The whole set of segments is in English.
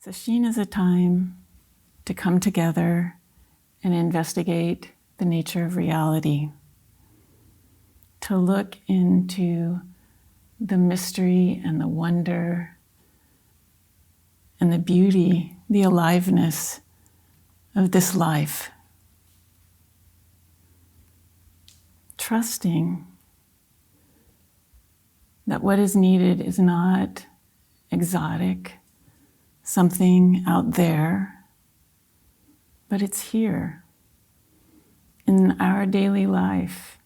Sesshin is a time to come together and investigate the nature of reality, to look into the mystery and the wonder and the beauty, the aliveness of this life. Trusting that what is needed is not exotic, something out there, but it's here in our daily life,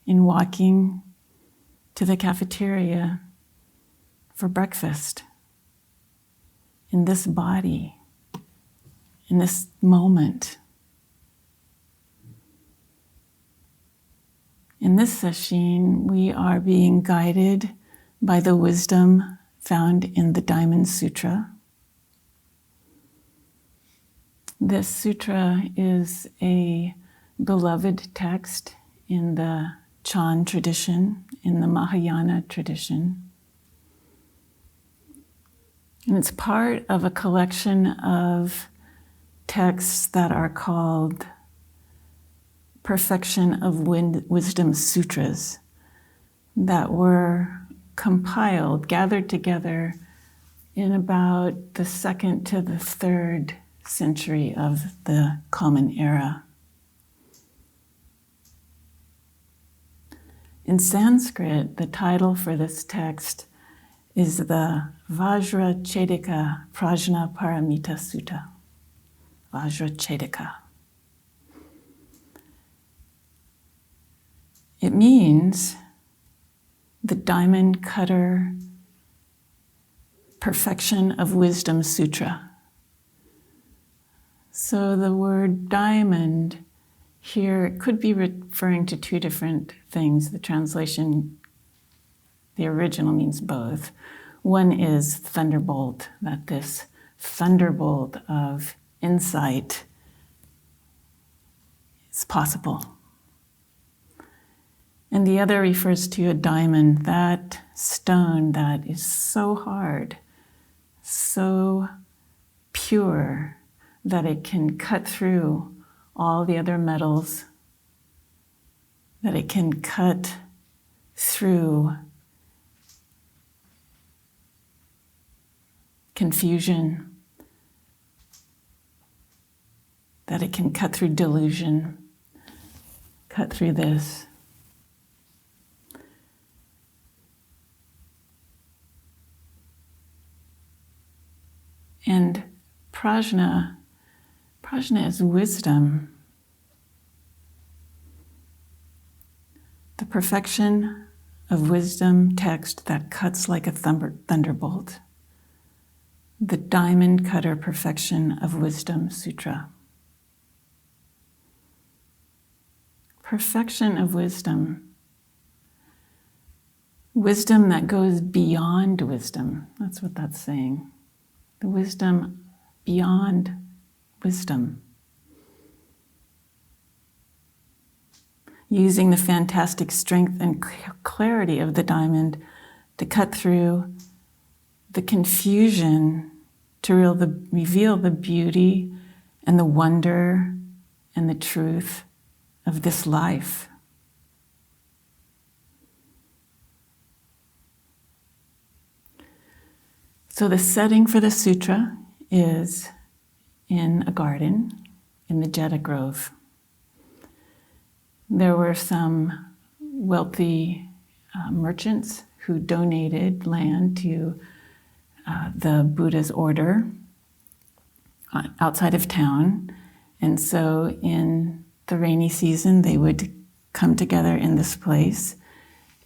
in walking to the cafeteria for breakfast, in this body, in this moment. In this sesshin, we are being guided by the wisdom found in the Diamond Sutra. This sutra is a beloved text in the Chan tradition, in the Mahayana tradition. And it's part of a collection of texts that are called Perfection of Wisdom Sutras that were compiled, gathered together in about the 2nd to the 3rd century of the Common Era. In Sanskrit, the title for this text is the Vajrachedika Prajna Paramita Sutta. Vajrachedika. It means the Diamond Cutter Perfection of Wisdom Sutra. So the word diamond here could be referring to two different things. The translation, the original means both. One is thunderbolt, that this thunderbolt of insight is possible. And the other refers to a diamond, that stone that is so hard, so pure, that it can cut through all the other metals, that it can cut through confusion, that it can cut through delusion, cut through this. And prajna is wisdom. The perfection of wisdom text that cuts like a thunderbolt. The Diamond Cutter Perfection of Wisdom Sutra. Perfection of wisdom. Wisdom that goes beyond wisdom. That's what that's saying. The wisdom beyond wisdom. Using the fantastic strength and clarity of the diamond to cut through the confusion, to reveal the beauty and the wonder and the truth of this life. So the setting for the sutra is in a garden in the Jeddah Grove. There were some wealthy merchants who donated land to the Buddha's order outside of town. And so in the rainy season, they would come together in this place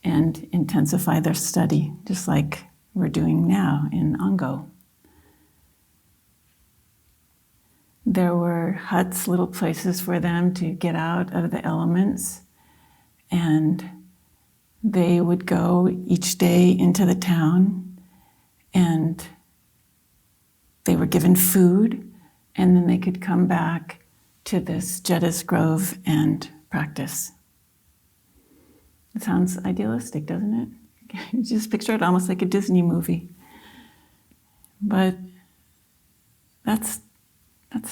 and intensify their study, just like we're doing now in Ango. There were huts, little places for them to get out of the elements, and they would go each day into the town, and they were given food, and then they could come back to this Jeddah's Grove and practice. It sounds idealistic, doesn't it? You just picture it almost like a Disney movie. But that's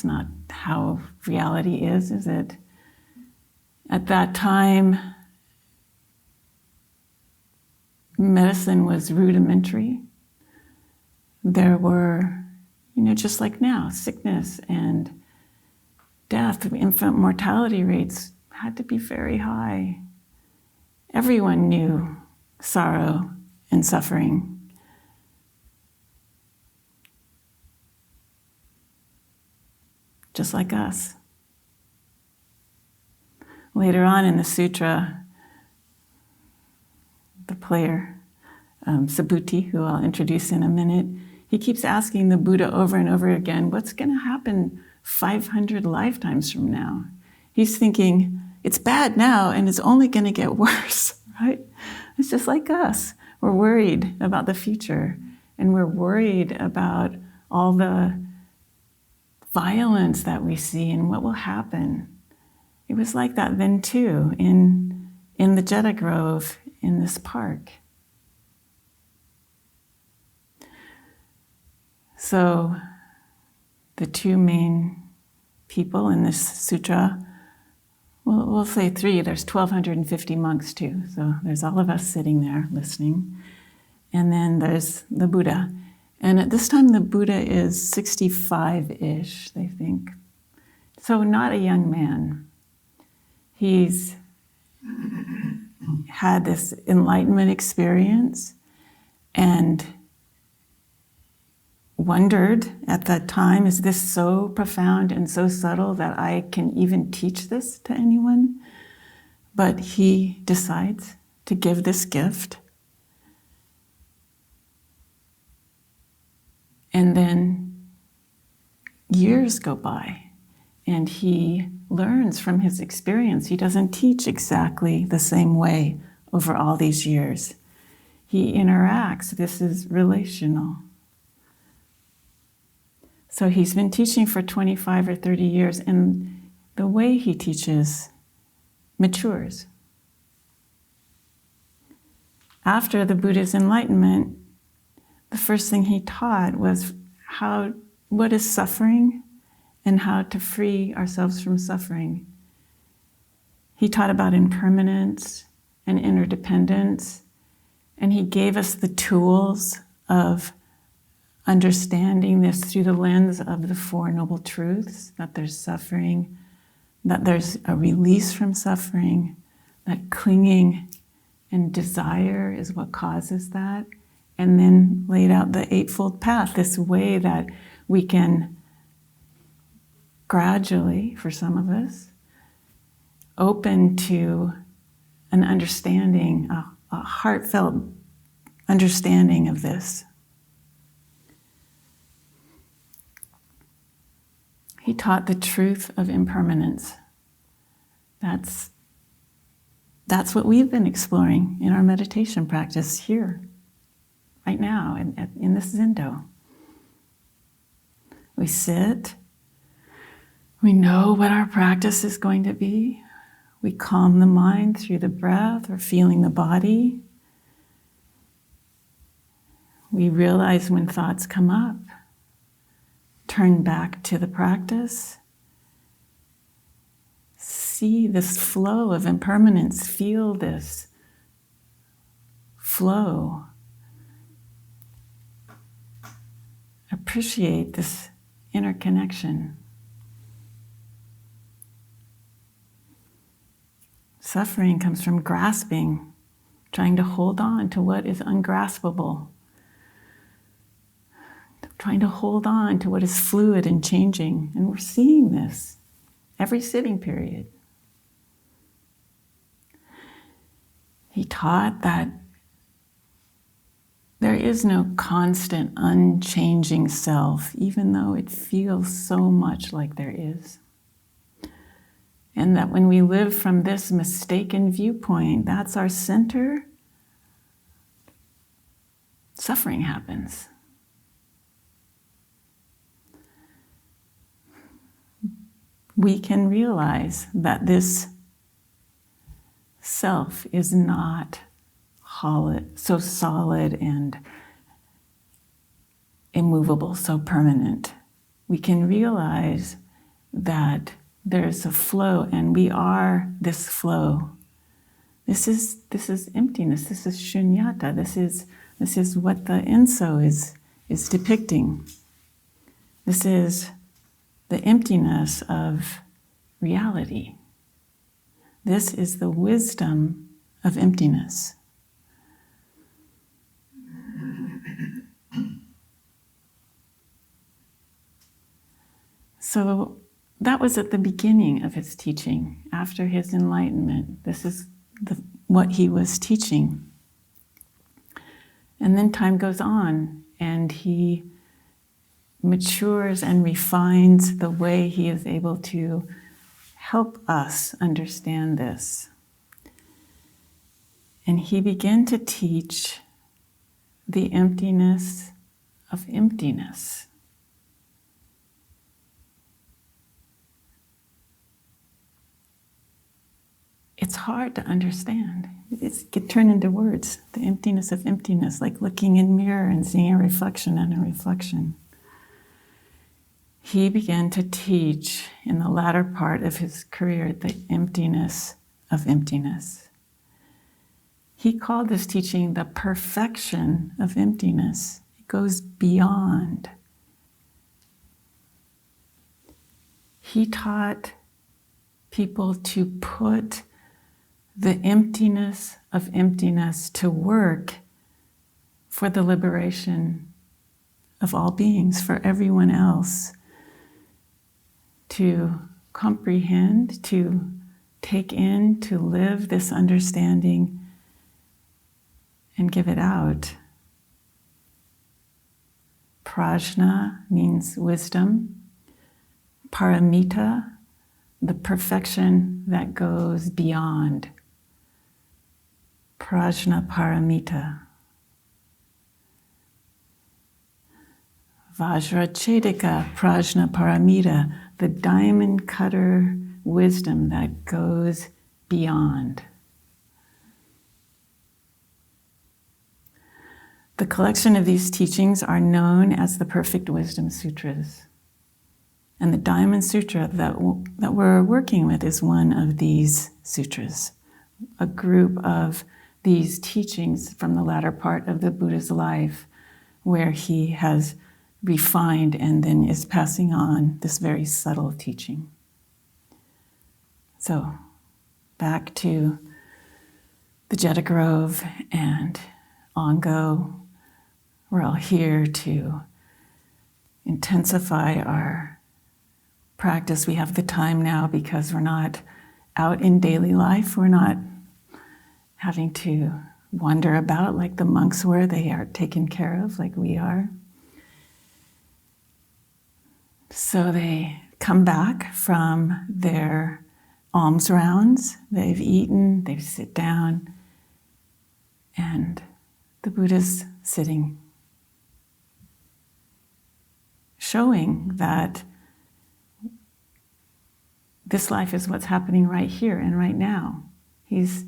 not how reality is it? At that time, medicine was rudimentary. There were, just like now, sickness and death, infant mortality rates had to be very high. Everyone knew sorrow and suffering. Just like us. Later on in the sutra, the player, Subhuti, who I'll introduce in a minute, he keeps asking the Buddha over and over again, what's going to happen 500 lifetimes from now? He's thinking, it's bad now and it's only going to get worse, right? It's just like us. We're worried about the future, and we're worried about all the violence that we see and what will happen. It was like that then too, in the Jetta Grove in this park. So the two main people in this sutra, well, we'll say three, there's 1,250 monks too, so there's all of us sitting there listening. And then there's the Buddha. And at this time, the Buddha is 65-ish, they think. So not a young man. He's had this enlightenment experience and wondered at that time, is this so profound and so subtle that I can even teach this to anyone? But he decides to give this gift. And then years go by, and he learns from his experience. He doesn't teach exactly the same way over all these years. He interacts. This is relational. So he's been teaching for 25 or 30 years, and the way he teaches matures. After the Buddha's enlightenment, the first thing he taught was what is suffering and how to free ourselves from suffering. He taught about impermanence and interdependence, and he gave us the tools of understanding this through the lens of the Four Noble Truths, that there's suffering, that there's a release from suffering, that clinging and desire is what causes that, and then laid out the Eightfold Path, this way that we can gradually, for some of us, open to an understanding, a heartfelt understanding of this. He taught the truth of impermanence. That's what we've been exploring in our meditation practice here, right now, in this Zendo. We sit, we know what our practice is going to be. We calm the mind through the breath or feeling the body. We realize when thoughts come up. Turn back to the practice. See this flow of impermanence. Feel this flow. Appreciate this interconnection. Suffering comes from grasping, trying to hold on to what is ungraspable, trying to hold on to what is fluid and changing. And we're seeing this every sitting period. He taught that there is no constant, unchanging self, even though it feels so much like there is. And that when we live from this mistaken viewpoint, that's our center, suffering happens. We can realize that this self is not so solid and immovable, so permanent. we can realize that there's a flow, and we are this flow. This is emptiness. This is shunyata. This is what the Enso is depicting. This is the emptiness of reality. This is the wisdom of emptiness. So that was at the beginning of his teaching, after his enlightenment. This is what he was teaching. And then time goes on, and he matures and refines the way he is able to help us understand this. And he began to teach the emptiness of emptiness. It's hard to understand. It can turn into words, the emptiness of emptiness, like looking in a mirror and seeing a reflection and a reflection. He began to teach in the latter part of his career the emptiness of emptiness. He called this teaching the perfection of emptiness. It goes beyond. He taught people to put the emptiness of emptiness to work for the liberation of all beings, for everyone else, to comprehend, to take in, to live this understanding and give it out. Prajna means wisdom. Paramita, the perfection that goes beyond. Prajna paramita. Vajrachedika prajna paramita, the diamond cutter wisdom that goes beyond. The collection of these teachings are known as the Perfect Wisdom Sutras. And the Diamond Sutra that we're working with is one of these sutras, a group of these teachings from the latter part of the Buddha's life, where he has refined and then is passing on this very subtle teaching. So, back to the Jetta Grove and Ongo. We're all here to intensify our practice. We have the time now because we're not out in daily life. We're not having to wander about like the monks were. They are taken care of like we are. So they come back from their alms rounds. They've eaten, they sit down, and the Buddha's sitting, showing that this life is what's happening right here and right now. He's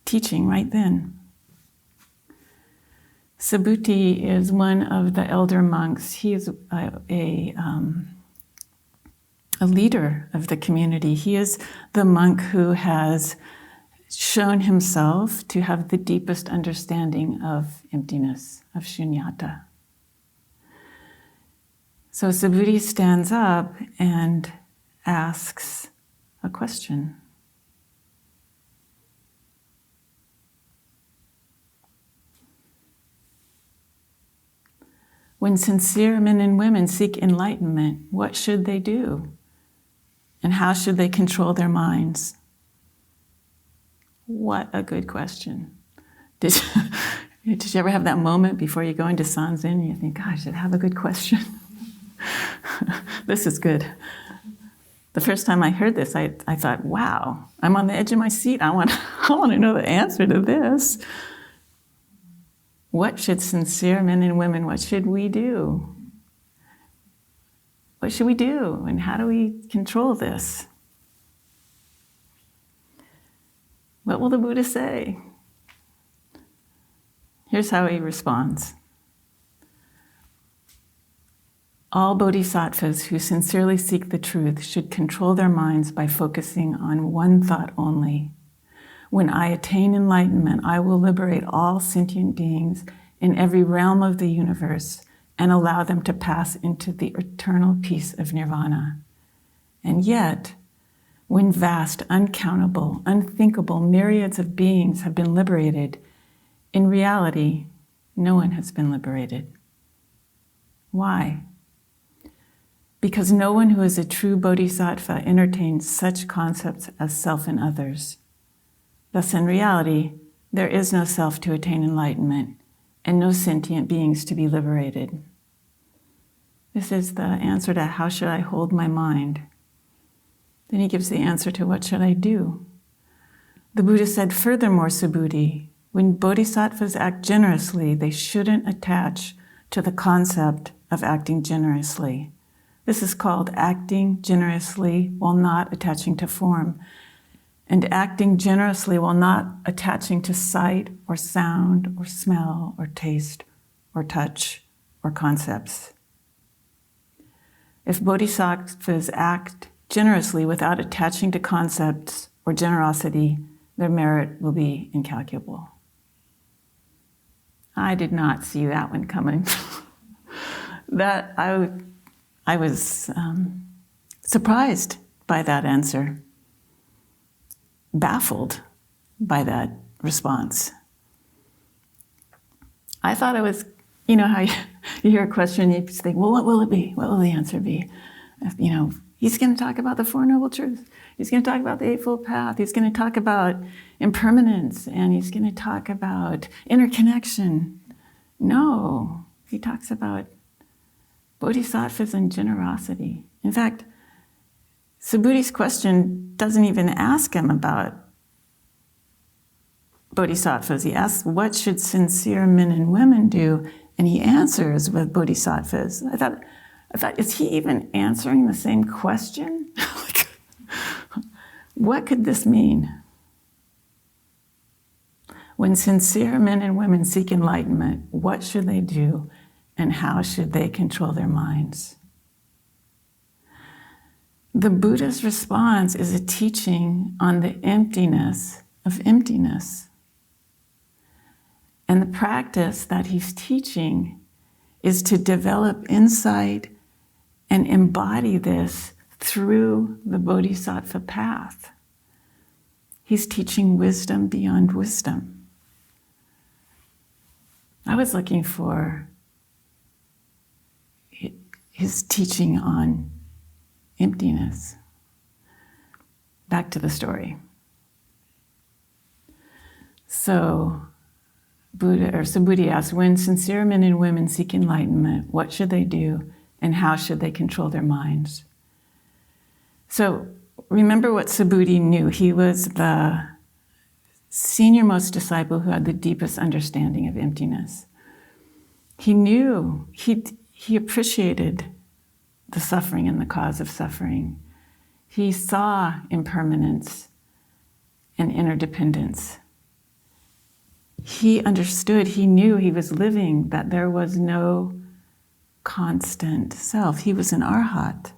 teaching right then. Subhuti is one of the elder monks. He is a leader of the community. He is the monk who has shown himself to have the deepest understanding of emptiness, of shunyata. So Subhuti stands up and asks a question. When sincere men and women seek enlightenment, what should they do? And how should they control their minds? What a good question. Did you ever have that moment before you go into Sanzen and you think, gosh, I should have a good question? This is good. The first time I heard this, I thought, wow, I'm on the edge of my seat. I want to know the answer to this. What should sincere men and women, what should we do? What should we do? And how do we control this? What will the Buddha say? Here's how he responds. All bodhisattvas who sincerely seek the truth should control their minds by focusing on one thought only. When I attain enlightenment, I will liberate all sentient beings in every realm of the universe and allow them to pass into the eternal peace of nirvana. And yet, when vast, uncountable, unthinkable myriads of beings have been liberated, in reality, no one has been liberated. Why? Because no one who is a true bodhisattva entertains such concepts as self and others. Thus, in reality, there is no self to attain enlightenment and no sentient beings to be liberated. This is the answer to how should I hold my mind. Then he gives the answer to what should I do. The Buddha said, furthermore, Subhuti, when bodhisattvas act generously, they shouldn't attach to the concept of acting generously. This is called acting generously while not attaching to form, and acting generously while not attaching to sight or sound or smell or taste or touch or concepts. If bodhisattvas act generously without attaching to concepts or generosity, their merit will be incalculable. I did not see that one coming. That I was surprised by that answer, baffled by that response. I thought it was, you know how you hear a question, you think, well, what will it be? What will the answer be? You know, he's going to talk about the Four Noble Truths. He's going to talk about the Eightfold Path. He's going to talk about impermanence, and he's going to talk about interconnection. No, he talks about bodhisattvas and generosity. In fact, Subhuti's question doesn't even ask him about bodhisattvas. He asks, what should sincere men and women do? And he answers with bodhisattvas. I thought, is he even answering the same question? What could this mean? When sincere men and women seek enlightenment, what should they do and how should they control their minds? The Buddha's response is a teaching on the emptiness of emptiness. And the practice that he's teaching is to develop insight and embody this through the bodhisattva path. He's teaching wisdom beyond wisdom. I was looking for his teaching on emptiness. Back to the story. So Subhuti asks, when sincere men and women seek enlightenment, what should they do and how should they control their minds? So remember what Subhuti knew. He was the senior-most disciple who had the deepest understanding of emptiness. He knew, he appreciated the suffering and the cause of suffering. He saw impermanence and interdependence. He understood, he knew he was living, that there was no constant self. He was an arhat.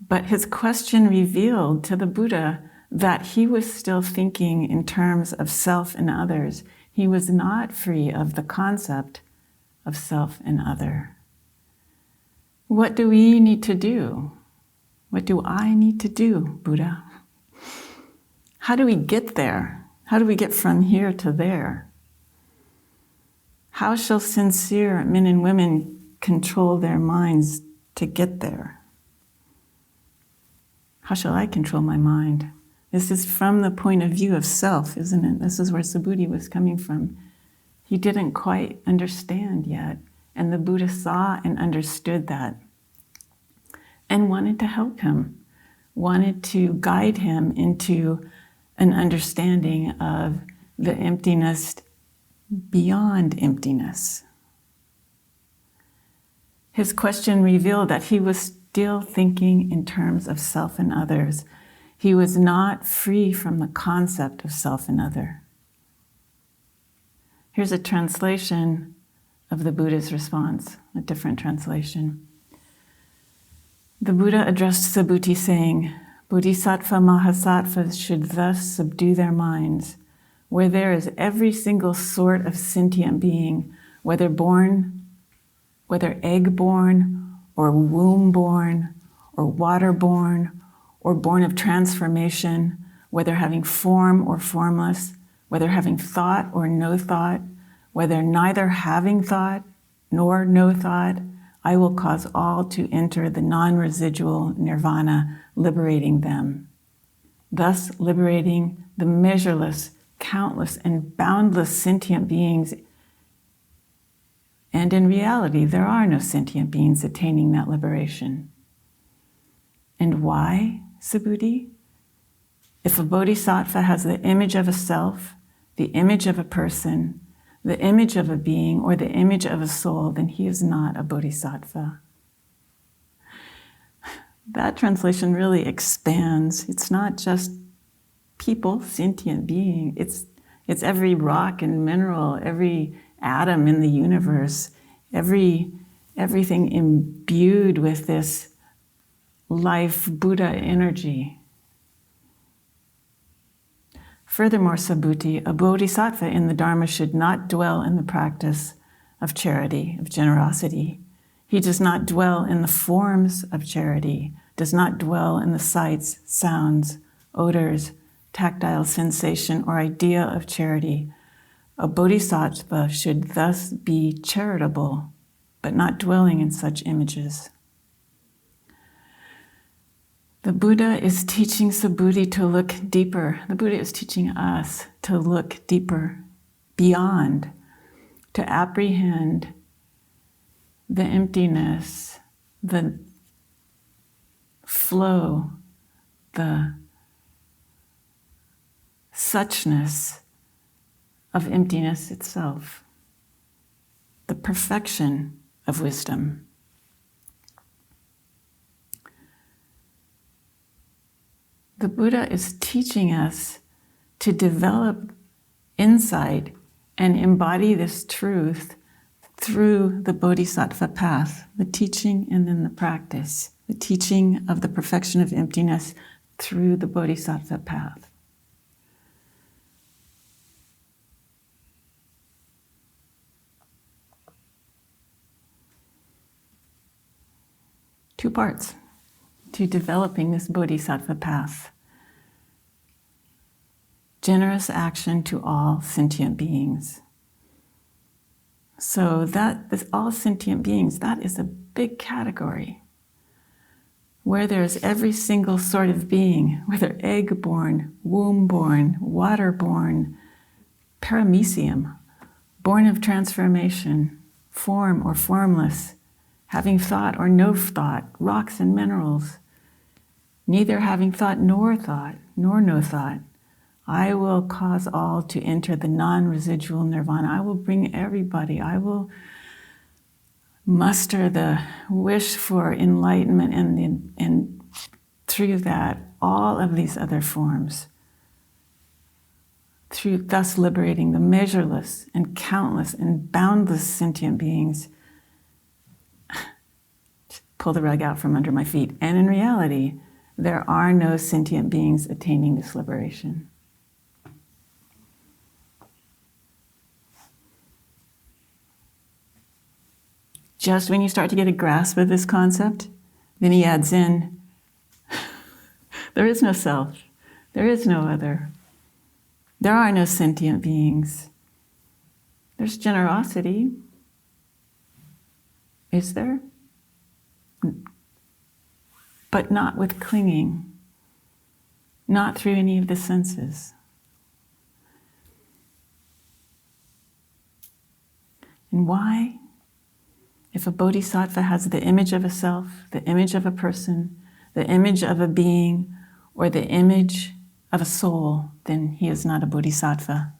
But his question revealed to the Buddha that he was still thinking in terms of self and others. He was not free of the concept of self and other. What do we need to do? What do I need to do, Buddha? How do we get there? How do we get from here to there? How shall sincere men and women control their minds to get there? How shall I control my mind? This is from the point of view of self, isn't it? This is where Subhuti was coming from. He didn't quite understand yet, and the Buddha saw and understood that and wanted to help him, wanted to guide him into an understanding of the emptiness beyond emptiness. His question revealed that he was still thinking in terms of self and others. He was not free from the concept of self and other. Here's a translation of the Buddha's response, a different translation. The Buddha addressed Subhuti saying, Bodhisattva Mahasattvas should thus subdue their minds, where there is every single sort of sentient being, whether egg-born, or womb-born, or water-born, or born of transformation, whether having form or formless, whether having thought or no thought, whether neither having thought nor no thought, I will cause all to enter the non-residual nirvana, liberating them, thus liberating the measureless, countless, and boundless sentient beings. And in reality, there are no sentient beings attaining that liberation. And why, Subhuti? If a bodhisattva has the image of a self, the image of a person, the image of a being, or the image of a soul, then he is not a bodhisattva. That translation really expands. It's not just people, sentient being. It's every rock and mineral, every atom in the universe, everything imbued with this life Buddha energy. Furthermore, Subhuti, a bodhisattva in the Dharma should not dwell in the practice of charity, of generosity. He does not dwell in the forms of charity, does not dwell in the sights, sounds, odors, tactile sensation, or idea of charity. A bodhisattva should thus be charitable, but not dwelling in such images. The Buddha is teaching Subhuti to look deeper. The Buddha is teaching us to look deeper, beyond, to apprehend the emptiness, the flow, the suchness of emptiness itself, the perfection of wisdom. The Buddha is teaching us to develop insight and embody this truth through the bodhisattva path, the teaching and then the practice, the teaching of the perfection of emptiness through the bodhisattva path. Two parts to developing this bodhisattva path. Generous action to all sentient beings. So that is all sentient beings, that is a big category. Where there's every single sort of being, whether egg-born, womb-born, water-born, paramecium, born of transformation, form or formless, having thought or no thought, rocks and minerals, neither having thought nor no thought, I will cause all to enter the non-residual nirvana. I will bring everybody. I will muster the wish for enlightenment and through that, all of these other forms, through thus liberating the measureless and countless and boundless sentient beings. Pull the rug out from under my feet. And in reality, there are no sentient beings attaining this liberation. Just when you start to get a grasp of this concept, then he adds in, there is no self, there is no other, there are no sentient beings. There's generosity, is there? But not with clinging, not through any of the senses. And why? If a bodhisattva has the image of a self, the image of a person, the image of a being, or the image of a soul, then he is not a bodhisattva.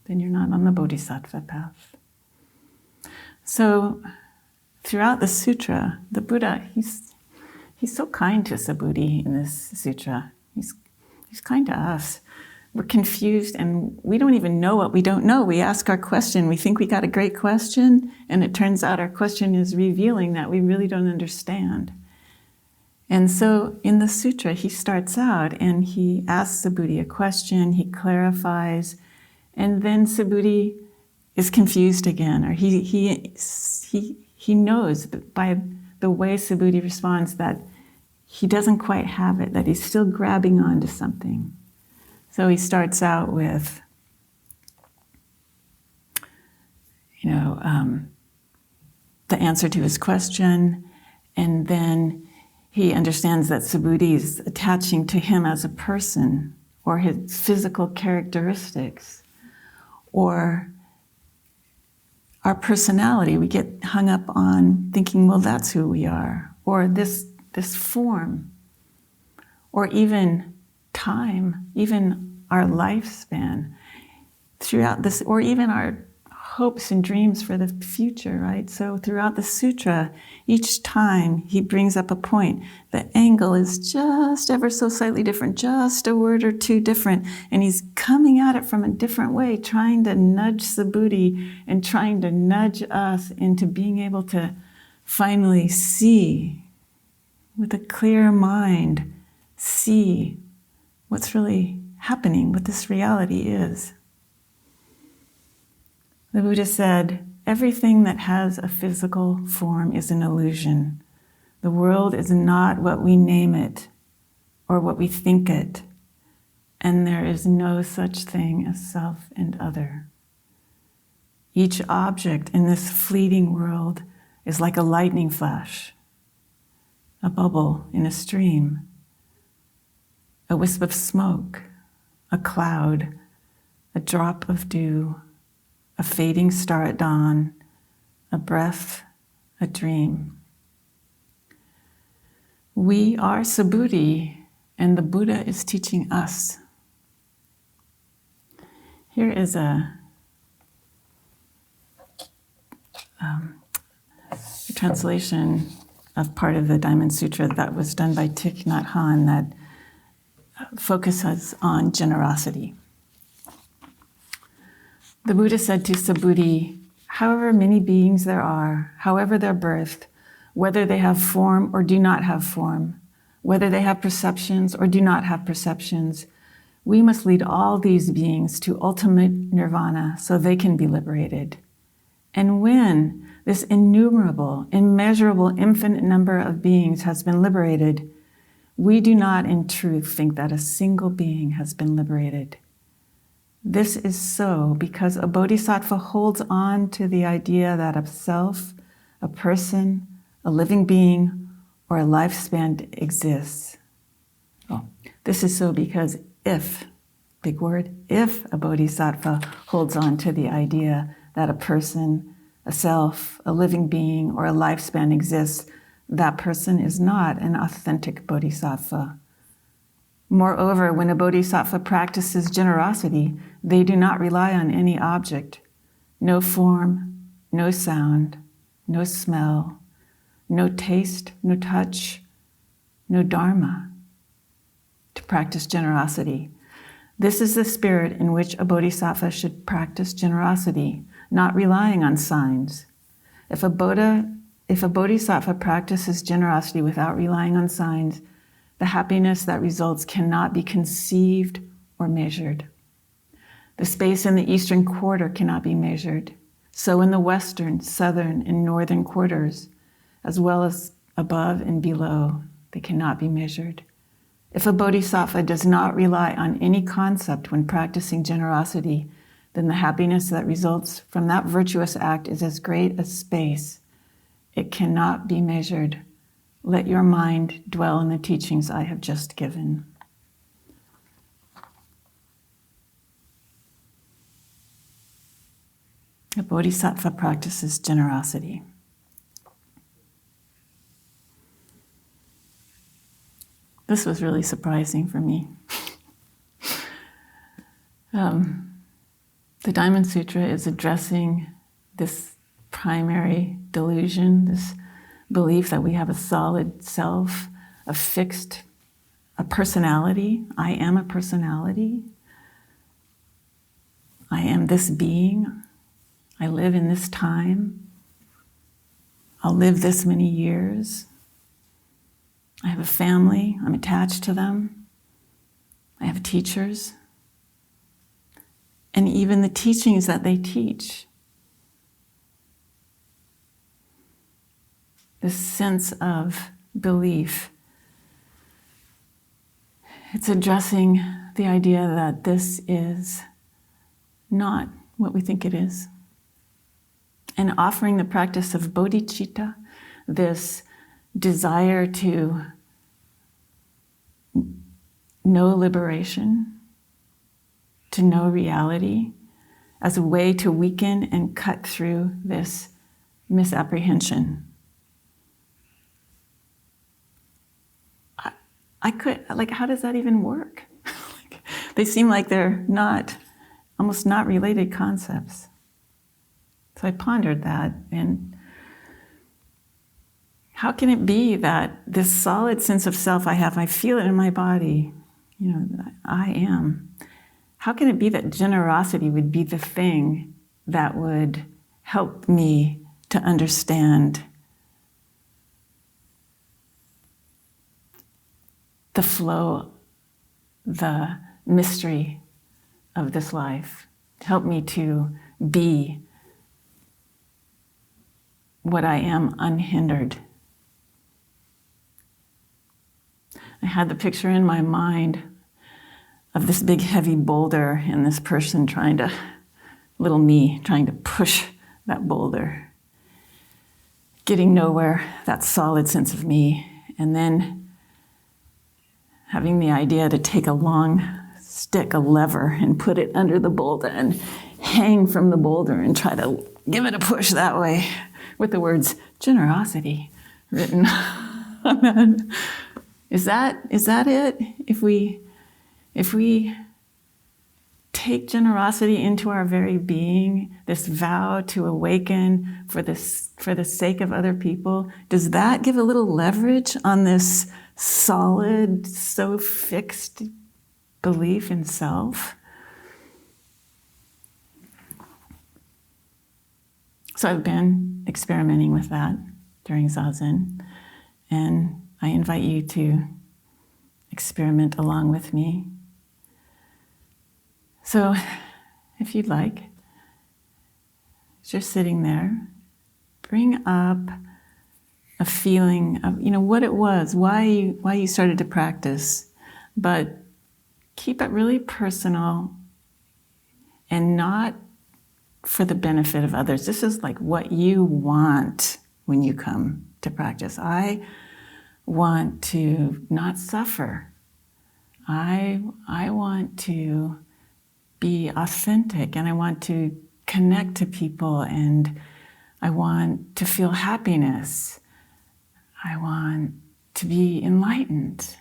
Then you're not on the bodhisattva path. So, throughout the sutra, the Buddha, he's so kind to Subhuti in this sutra. He's kind to us. we're confused and we don't even know what we don't know. We ask our question, we think we got a great question, and it turns out our question is revealing that we really don't understand. And so in the sutra, he starts out and he asks Subhuti a question, he clarifies, and then Subhuti is confused again, or he knows that by the way Subhuti responds that he doesn't quite have it, that he's still grabbing onto something. So he starts out with, the answer to his question, and then he understands that Subhuti is attaching to him as a person, or his physical characteristics, or our personality. We get hung up on thinking, well, that's who we are, or this form, or even time, even our lifespan throughout this, or even our hopes and dreams for the future, right? So throughout the sutra, each time he brings up a point, the angle is just ever so slightly different, just a word or two different, and he's coming at it from a different way, trying to nudge Subhuti and trying to nudge us into being able to finally see with a clear mind, see what's really happening, what this reality is. The Buddha said, everything that has a physical form is an illusion. The world is not what we name it or what we think it, and there is no such thing as self and other. Each object in this fleeting world is like a lightning flash, a bubble in a stream, a wisp of smoke, a cloud, a drop of dew, a fading star at dawn, a breath, a dream. We are Subhuti, and the Buddha is teaching us. Here is a translation of part of the Diamond Sutra that was done by Thich Nhat Hanh that focuses on generosity. The Buddha said to Subhuti, however many beings there are, however they're birthed, whether they have form or do not have form, whether they have perceptions or do not have perceptions, we must lead all these beings to ultimate nirvana so they can be liberated. And when this innumerable, immeasurable, infinite number of beings has been liberated, we do not in truth think that a single being has been liberated. This is so because a bodhisattva holds on to the idea that a self, a person, a living being, or a lifespan exists. This is so because if a bodhisattva holds on to the idea that a person, a self, a living being, or a lifespan exists, that person is not an authentic bodhisattva. Moreover, when a bodhisattva practices generosity, they do not rely on any object, no form, no sound, no smell, no taste, no touch, no Dharma, to practice generosity. This is the spirit in which a bodhisattva should practice generosity, not relying on signs. If a bodhisattva practices generosity without relying on signs, the happiness that results cannot be conceived or measured. The space in the eastern quarter cannot be measured. So in the western, southern, and northern quarters, as well as above and below, they cannot be measured. If a bodhisattva does not rely on any concept when practicing generosity, then the happiness that results from that virtuous act is as great as space. It cannot be measured. Let your mind dwell in the teachings I have just given. A bodhisattva practices generosity. This was really surprising for me. The Diamond Sutra is addressing this primary delusion, this belief that we have a solid self, a personality. I am a personality. I am this being. I live in this time. I'll live this many years. I have a family. I'm attached to them. I have teachers. And even the teachings that they teach. This sense of belief. It's addressing the idea that this is not what we think it is. And offering the practice of bodhicitta, this desire to know liberation, to know reality, as a way to weaken and cut through this misapprehension. I could, how does that even work? They seem like they're almost not related concepts. So I pondered that, and how can it be that this solid sense of self I have, I feel it in my body, I am. How can it be that generosity would be the thing that would help me to understand the flow, the mystery of this life? Help me to be what I am unhindered. I had the picture in my mind of this big heavy boulder and this person little me trying to push that boulder, getting nowhere, that solid sense of me, and then having the idea to take a long stick, a lever, and put it under the boulder and hang from the boulder and try to give it a push that way with the words generosity written on that. Is that it? If we take generosity into our very being, this vow to awaken for the sake of other people, does that give a little leverage on this solid, so fixed belief in self? So I've been experimenting with that during Zazen, and I invite you to experiment along with me. So if you'd like, as you're sitting there, bring up a feeling of, what it was, why you started to practice, but keep it really personal and not for the benefit of others. This is like what you want when you come to practice. I want to not suffer. I want to be authentic, and I want to connect to people, and I want to feel happiness. I want to be enlightened.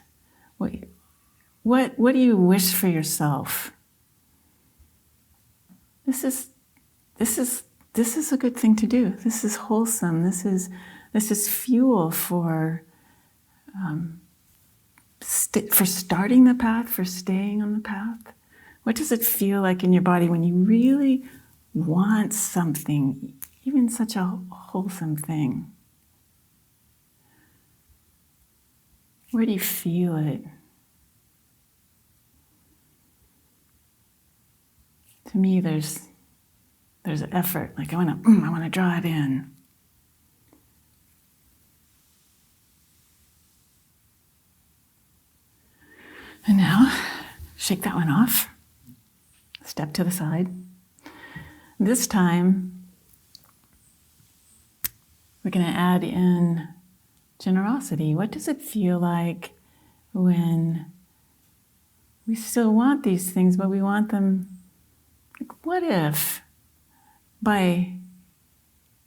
What do you wish for yourself? This is a good thing to do. This is wholesome. This is fuel for starting the path, for staying on the path. What does it feel like in your body when you really want something, even such a wholesome thing? Where do you feel it? To me, there's an effort, like I want to draw it in. And now, shake that one off. Step to the side. This time, we're going to add in generosity. What does it feel like when we still want these things, but we want them? What if by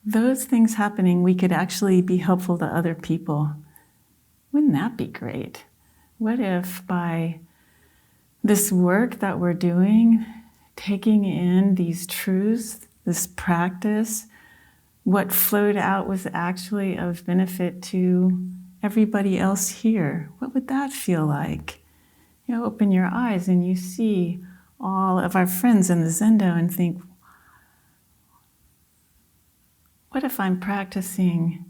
those things happening, we could actually be helpful to other people? Wouldn't that be great? What if by this work that we're doing, taking in these truths, this practice, what flowed out was actually of benefit to everybody else here? What would that feel like? Open your eyes and you see all of our friends in the Zendo and think, what if I'm practicing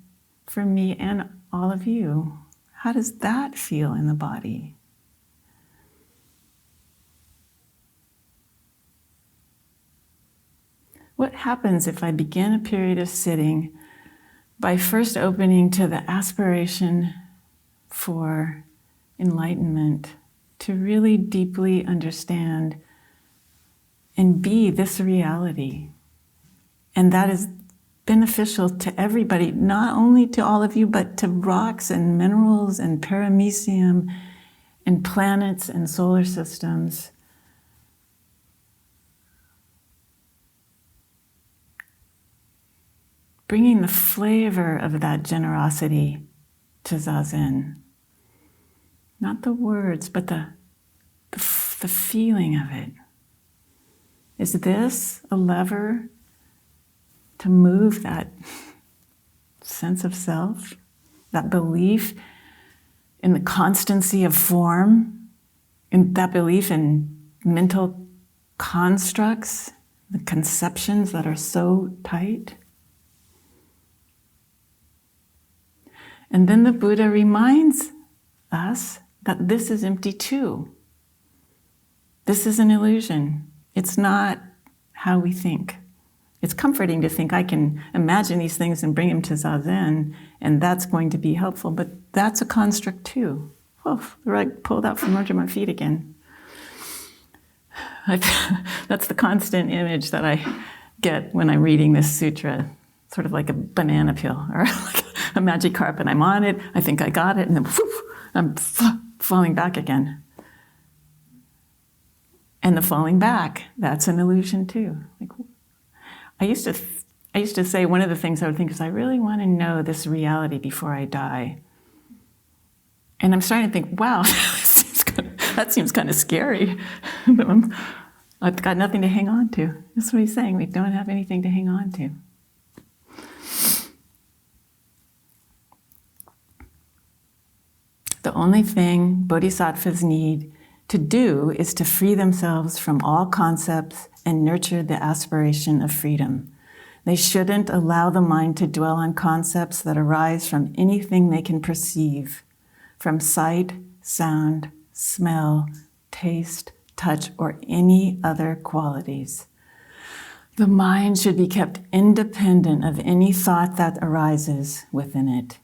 for me and all of you? How does that feel in the body? What happens if I begin a period of sitting by first opening to the aspiration for enlightenment, to really deeply understand and be this reality? And that is beneficial to everybody, not only to all of you, but to rocks and minerals and paramecium and planets and solar systems. Bringing the flavor of that generosity to Zazen. Not the words, but the feeling of it. Is this a lever to move that sense of self, that belief in the constancy of form, in that belief in mental constructs, the conceptions that are so tight? And then the Buddha reminds us that this is empty too. This is an illusion. It's not how we think. It's comforting to think I can imagine these things and bring them to Zazen, and that's going to be helpful, but that's a construct too. Oh, the rug pulled out from under my feet again. That's the constant image that I get when I'm reading this sutra, sort of like a banana peel or like a magic carpet. I'm on it, I think I got it, and then whoosh, I'm falling back again. And the falling back, that's an illusion too. Like, I used to say one of the things I would think is I really want to know this reality before I die. And I'm starting to think, wow, that seems kind of scary. I've got nothing to hang on to. That's what he's saying. We don't have anything to hang on to. The only thing bodhisattvas need to do is to free themselves from all concepts and nurture the aspiration of freedom. They shouldn't allow the mind to dwell on concepts that arise from anything they can perceive, from sight, sound, smell, taste, touch, or any other qualities. The mind should be kept independent of any thought that arises within it.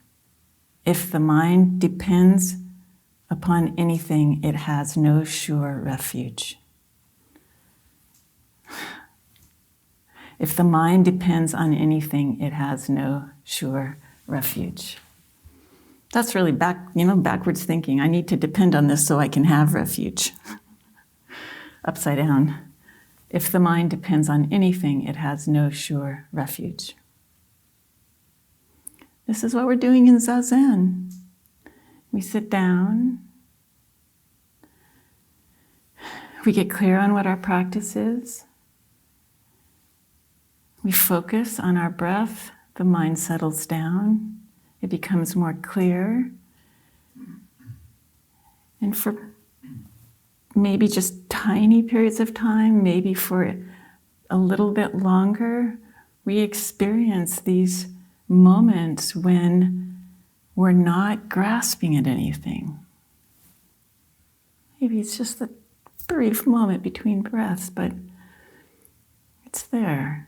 If the mind depends upon anything, it has no sure refuge. If the mind depends on anything, it has no sure refuge. That's really backwards thinking. I need to depend on this so I can have refuge. Upside down. If the mind depends on anything, it has no sure refuge. This is what we're doing in Zazen. We sit down. We get clear on what our practice is. We focus on our breath. The mind settles down. It becomes more clear. And for maybe just tiny periods of time, maybe for a little bit longer, we experience these moments when we're not grasping at anything. Maybe it's just a brief moment between breaths, but it's there.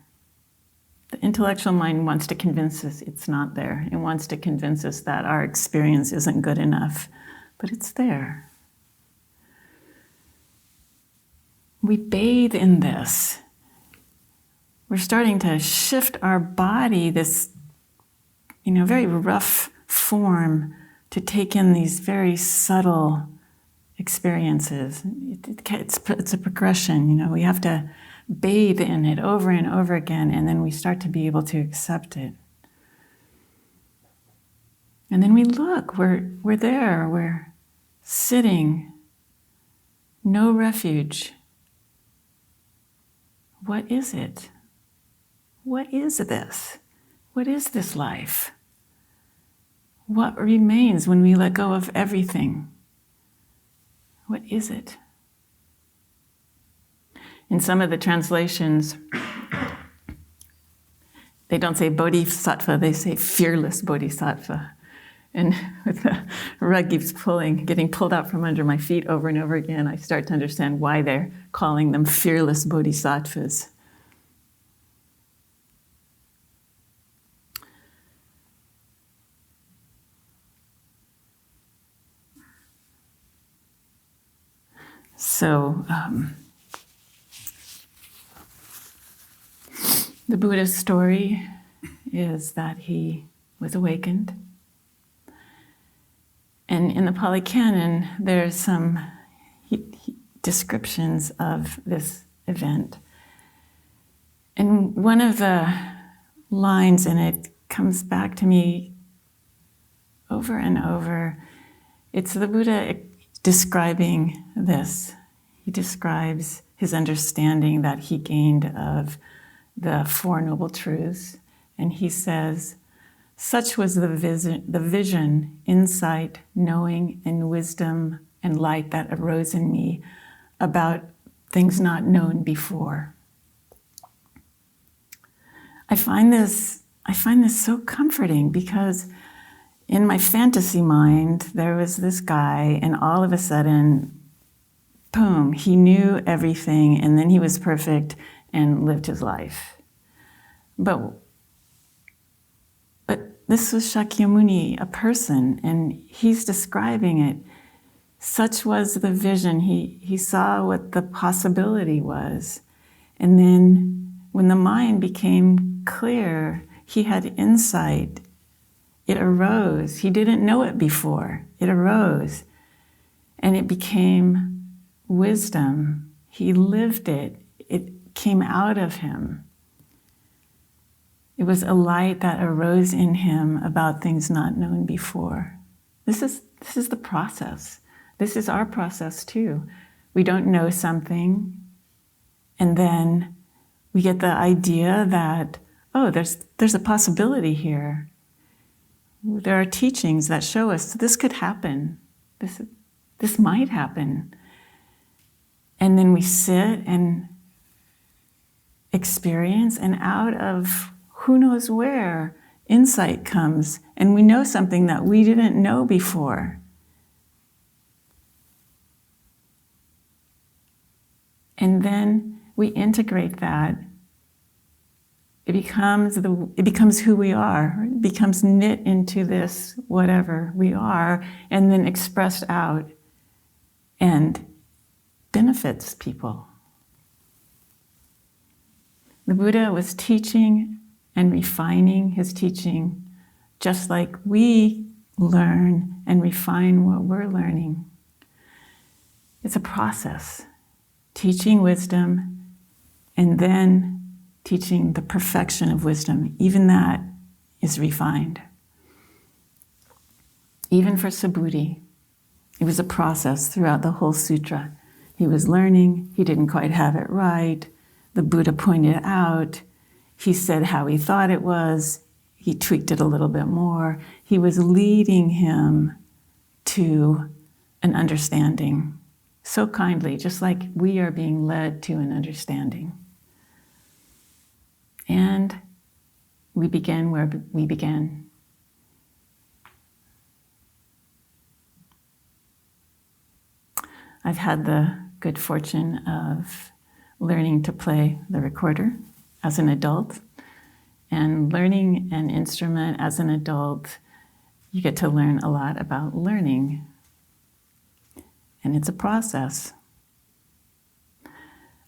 The intellectual mind wants to convince us it's not there. It wants to convince us that our experience isn't good enough, but it's there. We bathe in this. We're starting to shift our body, this very rough form, to take in these very subtle experiences. It's a progression, we have to bathe in it over and over again, and then we start to be able to accept it. And then we look, we're there, we're sitting, no refuge. What is it? What is this? What is this life? What remains when we let go of everything? What is it? In some of the translations, they don't say bodhisattva, they say fearless bodhisattva. And with the rug keeps getting pulled out from under my feet over and over again, I start to understand why they're calling them fearless bodhisattvas. So, the Buddha's story is that he was awakened. And in the Pali Canon, there's some descriptions of this event. And one of the lines in it comes back to me over and over. It's the Buddha describing this. He describes his understanding that he gained of the Four Noble Truths. And he says, such was the vision, insight, knowing, and wisdom and light that arose in me about things not known before. I find this so comforting because in my fantasy mind, there was this guy, and all of a sudden, boom, he knew everything, and then he was perfect and lived his life. But this was Shakyamuni, a person, and he's describing it. Such was the vision. He saw what the possibility was. And then when the mind became clear, he had insight. It arose. He didn't know it before. It arose. And it became wisdom. He lived it. It came out of him. It was a light that arose in him about things not known before. This is the process. This is our process too. We don't know something, and then we get the idea that, oh, there's a possibility here. There are teachings that show us this could happen. This might happen. And then we sit and experience, and out of who knows where, insight comes, and we know something that we didn't know before. And then we integrate that. It becomes who we are. It becomes knit into this whatever we are, and then expressed out, and benefits people. The Buddha was teaching and refining his teaching, just like we learn and refine what we're learning. It's a process, teaching wisdom and then teaching the perfection of wisdom. Even that is refined. Even for Subhuti, it was a process throughout the whole sutra. He was learning, he didn't quite have it right. The Buddha pointed out, he said how he thought it was, he tweaked it a little bit more. He was leading him to an understanding so kindly, just like we are being led to an understanding. And we begin where we began. I've had the good fortune of learning to play the recorder as an adult, and learning an instrument as an adult, you get to learn a lot about learning. And it's a process.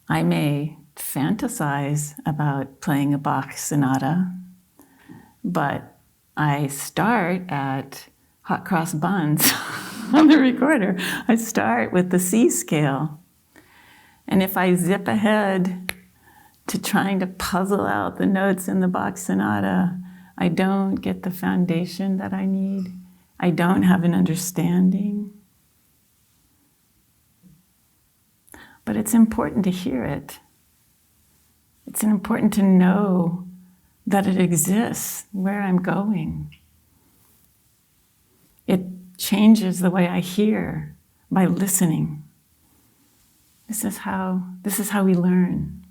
I may fantasize about playing a Bach sonata, but I start at hot cross buns on the recorder. I start with the C scale. And if I zip ahead to trying to puzzle out the notes in the Bach sonata, I don't get the foundation that I need. I don't have an understanding. But it's important to hear it. It's important to know that it exists, where I'm going. It changes the way I hear by listening. This is how we learn.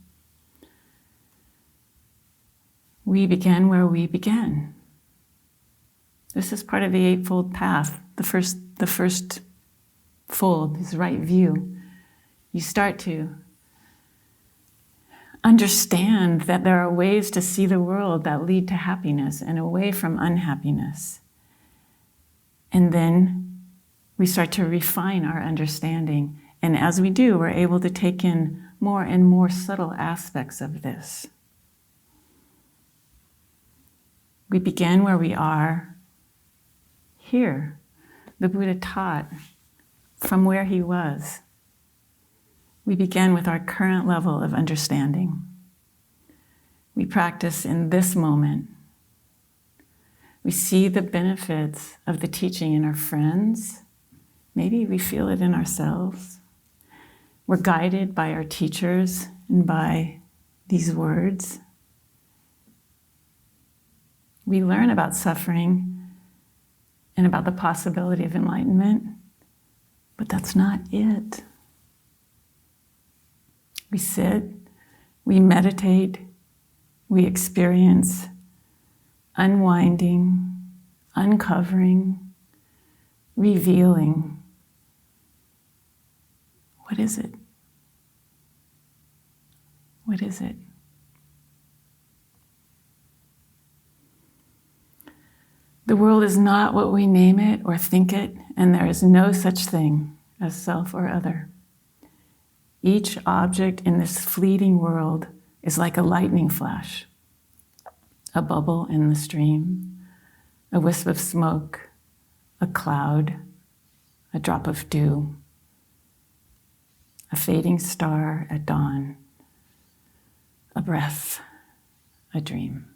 We begin where we begin. This is part of the Eightfold Path. The first fold is right view. You start to understand that there are ways to see the world that lead to happiness and away from unhappiness. And then we start to refine our understanding. And as we do, we're able to take in more and more subtle aspects of this. We begin where we are here. The Buddha taught from where he was. We begin with our current level of understanding. We practice in this moment. We see the benefits of the teaching in our friends. Maybe we feel it in ourselves. We're guided by our teachers and by these words. We learn about suffering and about the possibility of enlightenment, but that's not it. We sit, we meditate, we experience unwinding, uncovering, revealing. What is it? What is it? The world is not what we name it or think it, and there is no such thing as self or other. Each object in this fleeting world is like a lightning flash, a bubble in the stream, a wisp of smoke, a cloud, a drop of dew, a fading star at dawn, a breath, a dream.